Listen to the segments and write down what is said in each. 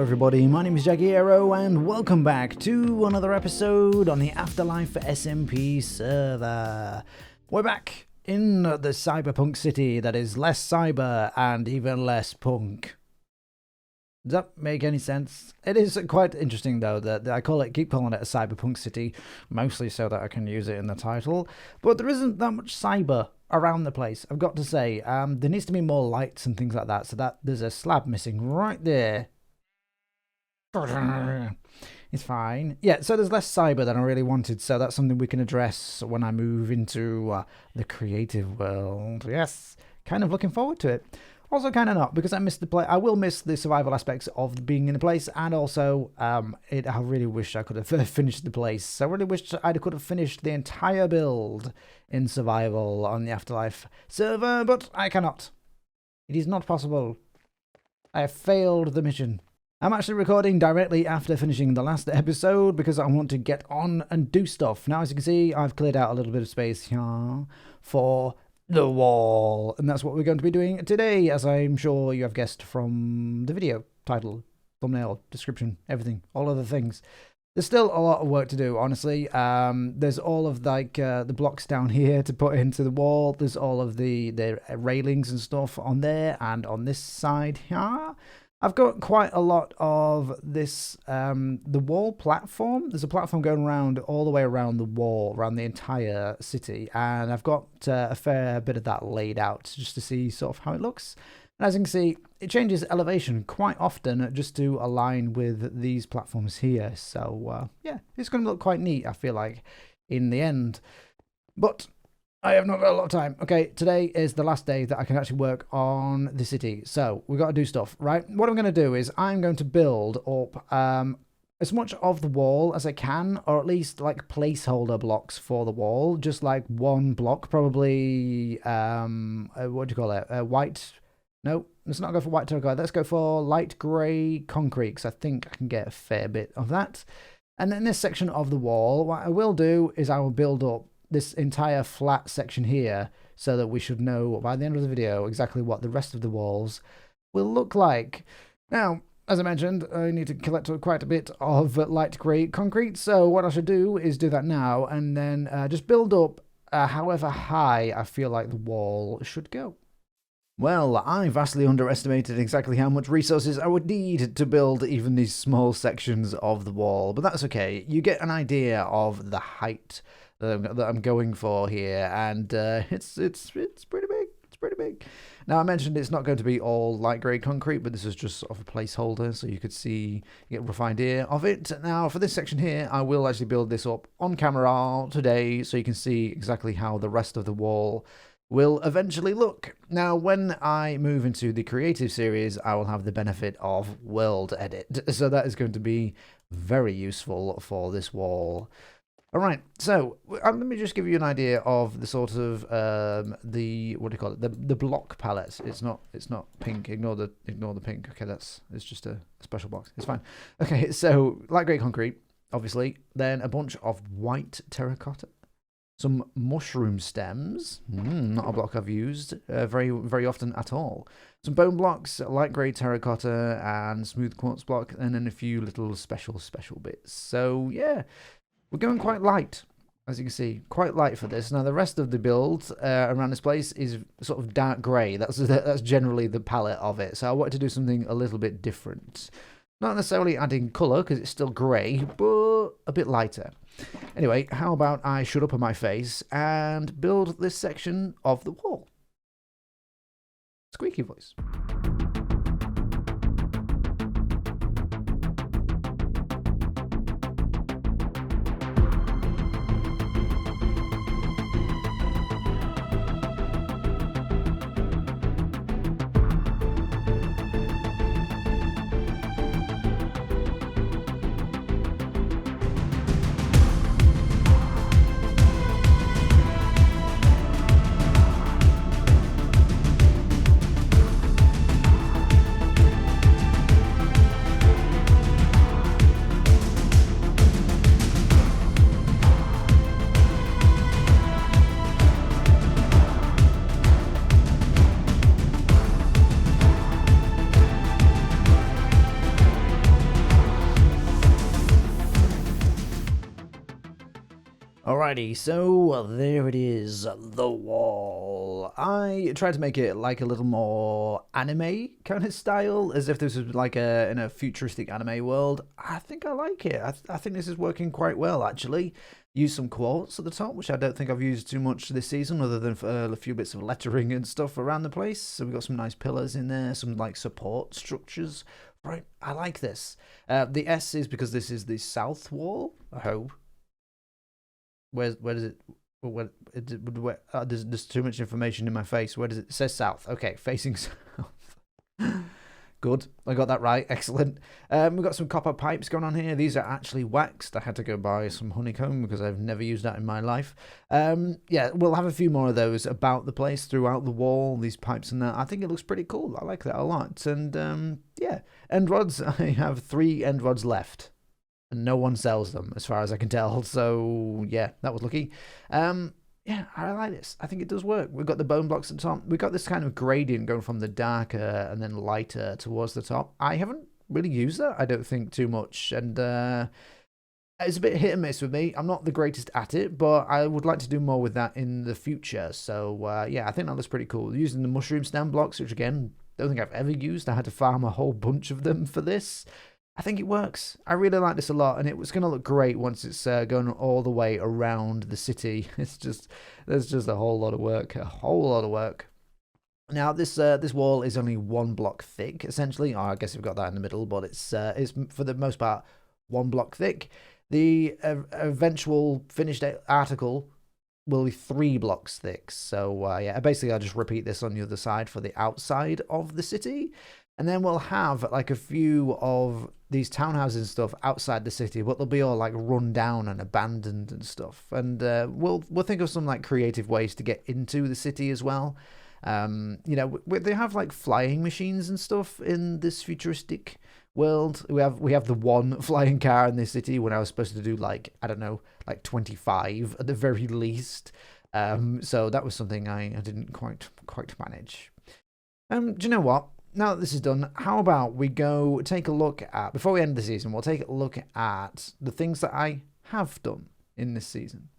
Hello everybody, my name is Jagiero and welcome back to another episode on the AfterLife SMP server. We're back in the cyberpunk city that is less cyber and even less punk. Does that make any sense? It is quite interesting though that I keep calling it a cyberpunk city, mostly so that I can use it in the title, but there isn't that much cyber around the place, I've got to say. There needs to be more lights and things like that, so that there's a slab missing right there. It's fine. Yeah, so there's less cyber than I really wanted, so that's something we can address when I move into the creative world. Yes, kind of looking forward to it. Also kind of not, because I missed the play. I will miss the survival aspects of being in the place, and also I really wish I could have finished the place. I really wish I could have finished the entire build in survival on the AfterLife server, but I cannot. It is not possible. I have failed the mission. I'm actually recording directly after finishing the last episode because I want to get on and do stuff. Now, as you can see, I've cleared out a little bit of space here for the wall, and that's what we're going to be doing today, as I'm sure you have guessed from the video title, thumbnail, description, everything, all of the things. There's still a lot of work to do, honestly. There's all of the blocks down here to put into the wall. There's all of the railings and stuff on there and on this side here. I've got quite a lot of this, the wall platform. There's a platform going around all the way around the wall, around the entire city. And I've got a fair bit of that laid out just to see sort of how it looks. And as you can see, it changes elevation quite often just to align with these platforms here. So, yeah, it's going to look quite neat, I feel like, in the end. But I have not got a lot of time. Okay, today is the last day that I can actually work on the city. So we've got to do stuff, right? What I'm going to do is I'm going to build up as much of the wall as I can, or at least like placeholder blocks for the wall. Just like one block, probably, what do you call it? White. No, let's not go for white terracotta. Let's go for light grey concrete, because I think I can get a fair bit of that. And then this section of the wall, what I will do is I will build up this entire flat section here, so that we should know by the end of the video exactly what the rest of the walls will look like. Now, as I mentioned, I need to collect quite a bit of light grey concrete, so what I should do is do that now, and then just build up however high I feel like the wall should go. Well, I vastly underestimated exactly how much resources I would need to build even these small sections of the wall, but that's okay. You get an idea of the height that I'm going for here, and it's pretty big. It's pretty big. Now, I mentioned it's not going to be all light grey concrete, but this is just sort of a placeholder, so you could see, get a rough idea of it. Now, for this section here, I will actually build this up on camera today, so you can see exactly how the rest of the wall will eventually look. Now, when I move into the creative series, I will have the benefit of world edit, so that is going to be very useful for this wall. All right, so let me just give you an idea of the sort of the, what do you call it, the block palettes. It's not pink. Ignore the pink. Okay, it's just a special box. It's fine. Okay, so light grey concrete, obviously. Then a bunch of white terracotta, some mushroom stems. Not a block I've used very often at all. Some bone blocks, light grey terracotta, and smooth quartz block, and then a few little special bits. So yeah. We're going quite light, as you can see, quite light for this. Now, the rest of the build around this place is sort of dark grey. That's generally the palette of it. So I wanted to do something a little bit different. Not necessarily adding colour, because it's still grey, but a bit lighter. Anyway, how about I shut up on my face and build this section of the wall? Squeaky voice. Alrighty, so there it is, the wall. I tried to make it like a little more anime kind of style, as if this was like in a futuristic anime world. I think I like it. I think this is working quite well, actually. Use some quartz at the top, which I don't think I've used too much this season, other than for a few bits of lettering and stuff around the place. So we've got some nice pillars in there, some like support structures. Right, I like this. The S is because this is the south wall, I hope. Where does it? There's too much information in my face. Where does it? It says south. Okay, facing south. Good, I got that right. Excellent. We've got some copper pipes going on here. These are actually waxed. I had to go buy some honeycomb because I've never used that in my life. Yeah, we'll have a few more of those about the place throughout the wall. These pipes and that. I think it looks pretty cool. I like that a lot. And yeah, end rods. I have 3 end rods left. And no one sells them, as far as I can tell. So, yeah, that was lucky. Yeah, I like this. I think it does work. We've got the bone blocks at the top. We've got this kind of gradient going from the darker and then lighter towards the top. I haven't really used that, I don't think, too much. And it's a bit hit and miss with me. I'm not the greatest at it, but I would like to do more with that in the future. So, yeah, I think that looks pretty cool. Using the mushroom stem blocks, which, again, don't think I've ever used. I had to farm a whole bunch of them for this. I think it works. I really like this a lot, and it was going to look great once it's going all the way around the city. There's just a whole lot of work, Now this wall is only 1 block thick, essentially. Oh, I guess we've got that in the middle, but it's for the most part 1 block thick. The eventual finished article will be 3 blocks thick. So yeah, basically I'll just repeat this on the other side for the outside of the city. And then we'll have like a few of these townhouses and stuff outside the city, but they'll be all like run down and abandoned and stuff. And we'll think of some like creative ways to get into the city as well. You know, they have like flying machines and stuff in this futuristic world. We have the 1 flying car in this city when I was supposed to do like, I don't know, like 25 at the very least. So that was something I didn't quite manage. Do you know what? Now that this is done, how about we go take a look at, before we end the season, we'll take a look at the things that I have done in this season.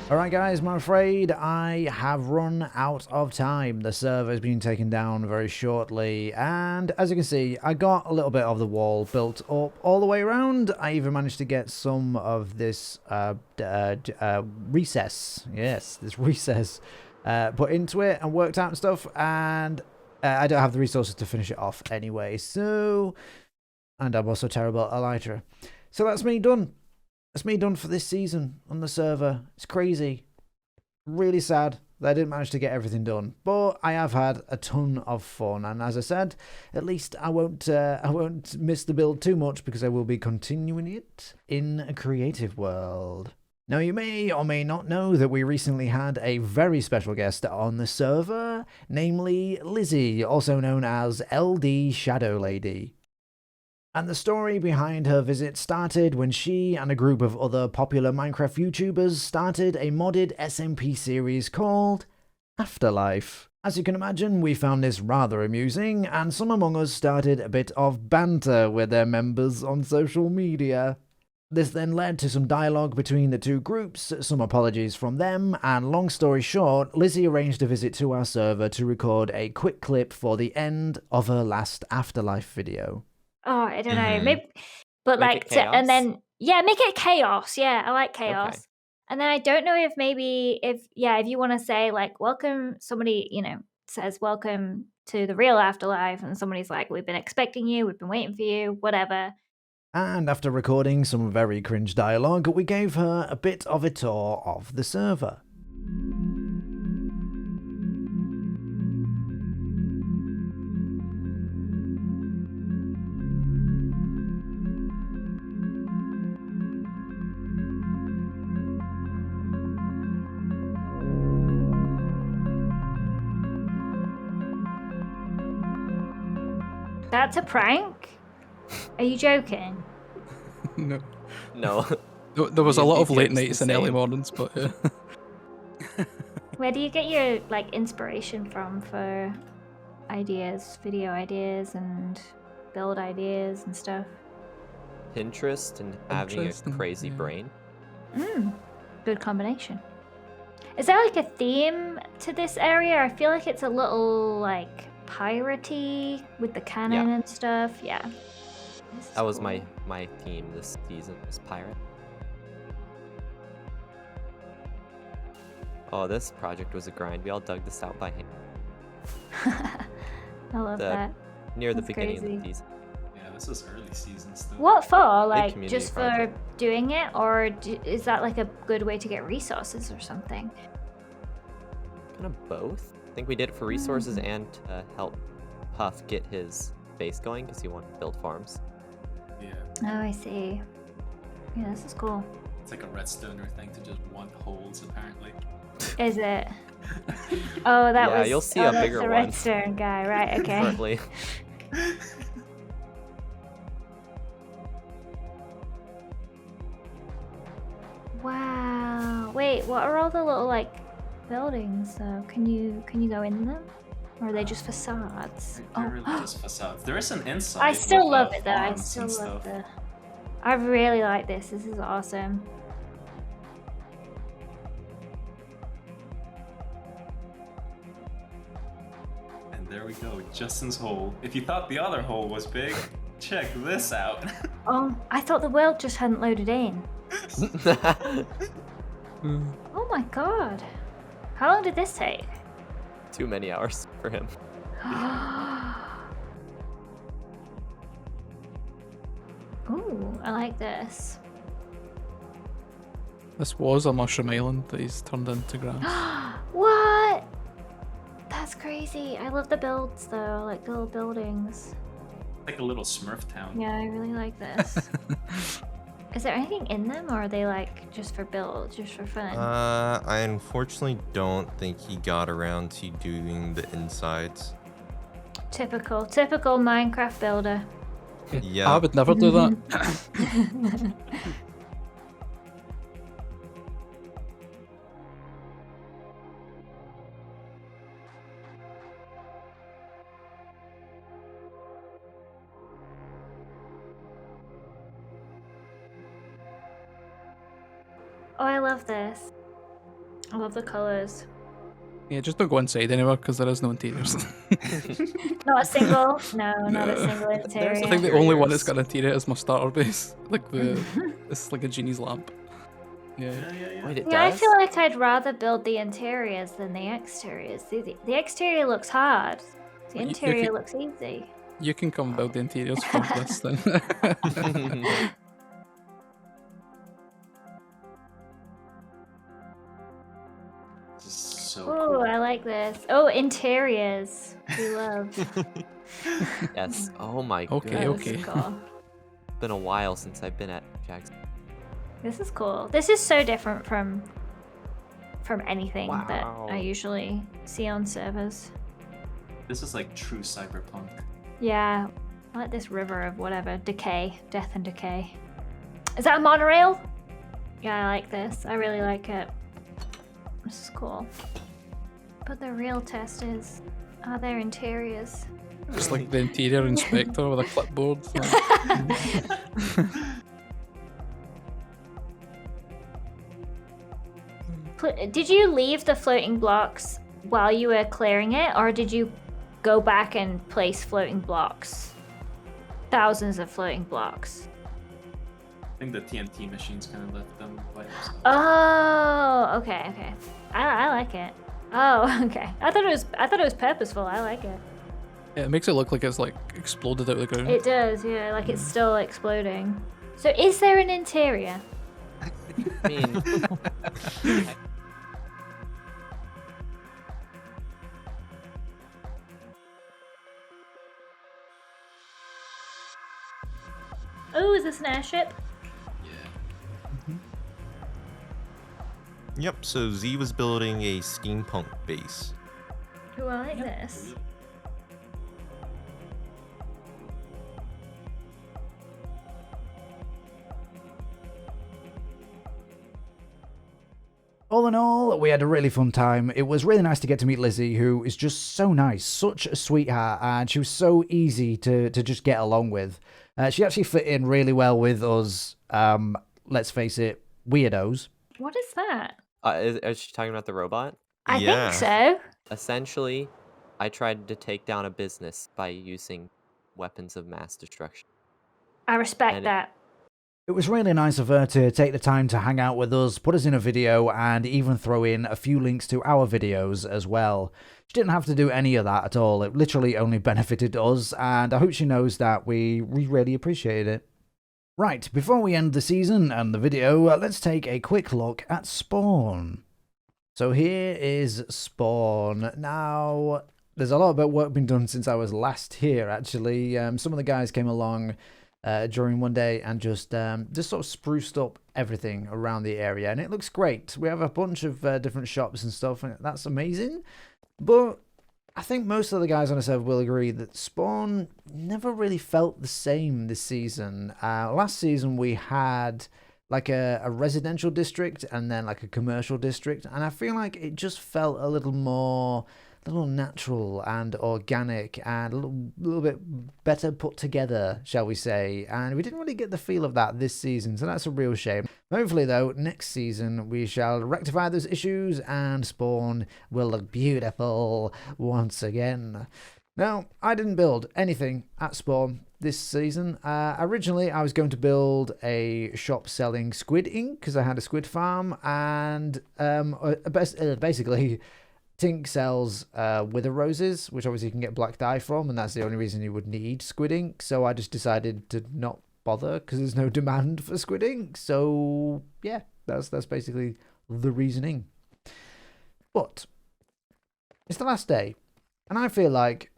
Alright guys, I'm afraid I have run out of time. The server has been taken down very shortly, and as you can see, I got a little bit of the wall built up all the way around. I even managed to get some of this recess, yes, this recess, put into it and worked out and stuff, and I don't have the resources to finish it off anyway, so, and I'm also terrible at Elytra. So that's me done. That's me done for this season on the server. It's crazy. Really sad that I didn't manage to get everything done. But I have had a ton of fun. And as I said, at least I won't miss the build too much because I will be continuing it in a creative world. Now you may or may not know that we recently had a very special guest on the server, namely Lizzy, also known as LDShadowLady. And the story behind her visit started when she and a group of other popular Minecraft YouTubers started a modded SMP series called AfterLife. As you can imagine, we found this rather amusing, and some among us started a bit of banter with their members on social media. This then led to some dialogue between the two groups, some apologies from them, and long story short, Lizzy arranged a visit to our server to record a quick clip for the end of her last AfterLife video. Oh, I don't know. Maybe, but Make like, it chaos? and then make it chaos. Yeah, I like chaos. Okay. And then I don't know if maybe if you want to say like welcome, somebody says welcome to the real afterlife, and somebody's like, we've been expecting you, we've been waiting for you, whatever. And after recording some very cringe dialogue, we gave her a bit of a tour of the server. That's a prank? Are you joking? No. No. There was a lot of late Jokes the nights and early same. mornings, but yeah. Where do you get your like inspiration from for ideas, video ideas and build ideas and stuff? Pinterest and having a Pinterest and- crazy yeah. brain. Good combination. Is there like a theme to this area? I feel like it's a little like piratey with the cannon and stuff. Yeah. This is That was cool. my theme this season, was pirate. Oh, this project was a grind. We all dug this out by hand I love that. near the That's beginning of crazy. the season. Yeah, this was early season stuff. What for? Like community just project. for doing it, or is that like a good way to get resources or something? Kind of both. I think we did it for resources and to help Puff get his base going because he wanted to build farms. Yeah, Oh, I see. Yeah, this is cool. it's like a redstoner thing to just want holes, apparently. Is it? Oh, that Yeah, was. you'll see oh, a that's bigger the one. redstone guy, right? Okay. Shortly. Wow. Wait, what are all the little like buildings though? Can you go in them? Or are they just facades? They're really just facades. There is an inside. I still with, love it though. I farms still and love stuff. the. I really like this. This is awesome. And there we go, Justin's hole. If you thought the other hole was big, check this out. Oh, I thought the world just hadn't loaded in. Oh my god. How long did this take? Too many hours for him. Ooh, I like this. This was a mushroom island that he's turned into grass. What? That's crazy. I love the builds though, like the little buildings. Like a little Smurf town. Yeah, I really like this. Is there anything in them, or are they like just for build, just for fun? I unfortunately don't think he got around to doing the insides. Typical Minecraft builder. Yeah. I would never do that. Oh, I love this. I love the colors. Yeah, just don't go inside anywhere because there is no interiors. Not a single, not a single interior. I think the only one that's got an interior is my starter base. Like it's like a genie's lamp. Yeah. Wait, it Yeah, I does? feel like I'd rather build the interiors than the exteriors. The exterior looks hard. The You interior can- looks easy. You can come build the interiors for this then. This is so Oh, cool. I like this. Oh, interiors. We love. Yes. Oh my Okay, goodness. This okay. is cool. It's been a while since I've been at Jags. This is cool. This is so different from anything that Wow. I usually see on servers. This is like true cyberpunk. Yeah, I like this river of whatever. Decay. Death and decay. Is that a monorail? Yeah, I like this. I really like it. This is cool. But the real test is, are there interiors? Just like the interior inspector with a clipboard. Did you leave the floating blocks while you were clearing it, or did you go back and place floating blocks? thousands of floating blocks. I think the TNT machines kind of left them by themselves. Oh, okay. I like it. Oh, okay. I thought it was purposeful. I like it. Yeah, it makes it look like it's like exploded out of the ground. It does, yeah, like it's still exploding. So is there an interior? I mean, Oh, is this an airship? Yep, so Z was building a steampunk base. Oh, I like this. All in all, we had a really fun time. It was really nice to get to meet Lizzy, who is just so nice, such a sweetheart, and she was so easy to just get along with. She actually fit in really well with us, let's face it, weirdos. What is that? is she talking about the robot? I Yeah. think so. Essentially, I tried to take down a business by using weapons of mass destruction. I respect And that. It was really nice of her to take the time to hang out with us, put us in a video, and even throw in a few links to our videos as well. She didn't have to do any of that at all. It literally only benefited us, and I hope she knows that we really appreciate it. Right, before we end the season and the video, let's take a quick look at Spawn. So here is Spawn. Now, there's a lot of work been done since I was last here, actually. Some of the guys came along during one day and just sort of spruced up everything around the area, and it looks great. We have a bunch of different shops and stuff, and that's amazing. But I think most of the guys on the server will agree that Spawn never really felt the same this season. Last season we had like a residential district and then like a commercial district, and I feel like it just felt a little more natural and organic and a little bit better put together, shall we say. And we didn't really get the feel of that this season, so that's a real shame. Hopefully though, next season we shall rectify those issues and Spawn will look beautiful once again. Now, I didn't build anything at Spawn this season. Originally, I was going to build a shop selling squid ink because I had a squid farm, and basically Tink sells wither roses, which obviously you can get black dye from, and that's the only reason you would need squid ink. So I just decided to not bother because there's no demand for squid ink. So yeah, that's basically the reasoning. But it's the last day, and I feel like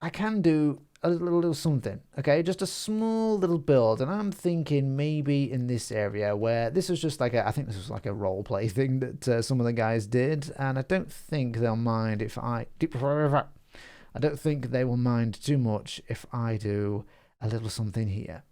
I can do a little something, okay? Just a small little build, and I'm thinking maybe in this area where this was just like I think this was like a role play thing that some of the guys did, and I don't think they'll mind if I don't think they will mind too much if I do a little something here.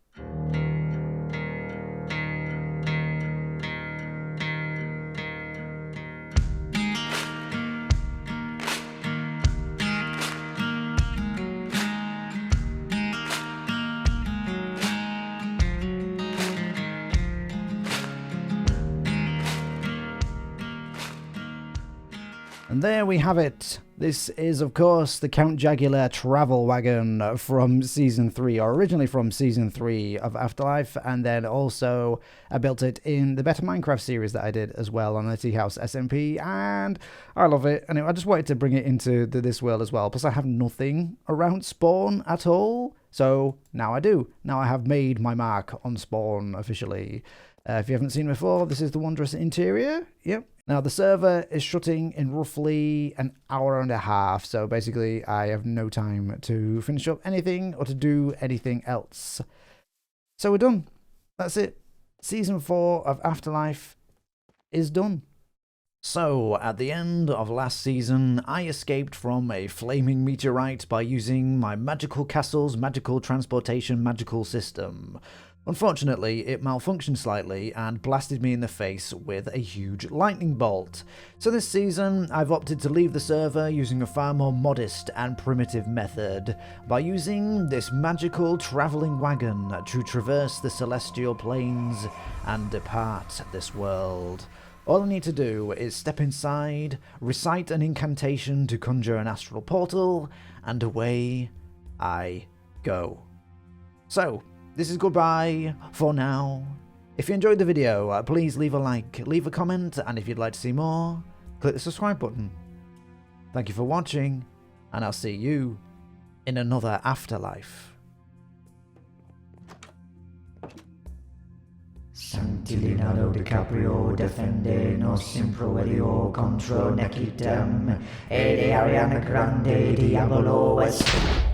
And there we have it. This is, of course, the Count Jagiero travel wagon from Season 3, or originally from Season 3 of Afterlife, and then also I built it in the Better Minecraft series that I did as well on the Tea House SMP, and I love it. And I just wanted to bring it into this world as well. Plus, I have nothing around Spawn at all, so now I do. Now I have made my mark on Spawn officially. If you haven't seen before, this is the wondrous interior. Yep. Now, the server is shutting in roughly an hour and a half, so basically I have no time to finish up anything or to do anything else. So we're done. That's it. Season 4 of Afterlife is done. So, at the end of last season, I escaped from a flaming meteorite by using my magical castle's magical transportation magical system. Unfortunately, it malfunctioned slightly and blasted me in the face with a huge lightning bolt. So this season, I've opted to leave the server using a far more modest and primitive method, by using this magical travelling wagon to traverse the celestial planes and depart this world. All I need to do is step inside, recite an incantation to conjure an astral portal, and away I go. So, this is goodbye for now. If you enjoyed the video, please leave a like, leave a comment, and if you'd like to see more, click the subscribe button. Thank you for watching, and I'll see you in another Afterlife. Sancti Leonardo DiCaprio defende nos in proelio contro nequitem, ed Ariana Grande diabolo est.